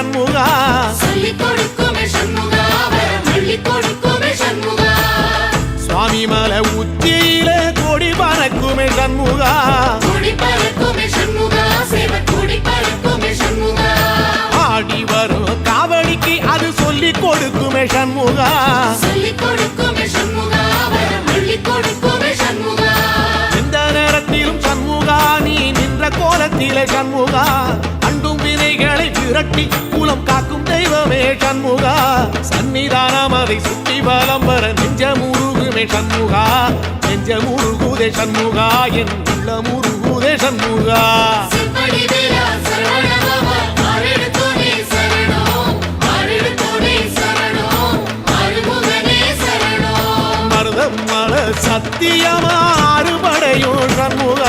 சண்முகா சுவாமி மலை உச்சியிலே கொடி பறக்குமே சண்முகா ஆடி வரும் காவடிக்கு அது சொல்லி கொடுக்குமே சண்முகா எந்த நேரத்திலும் சண்முகா நீ நின்ற கோலத்திலே சண்முகா அண்டும் வினைகளை விரட்டி குலம் காக்கும் தெய்வமே சண்முகா சன்னிதானம் அதை சுற்றி பலம் வர நெஞ்ச முருகுமே சண்முகா நெஞ்ச முருகுதே சண்முகா என் உள்ள முருகுதே சண்முகா மருதம் மல சத்தியமா அறுபடையும் சண்முகா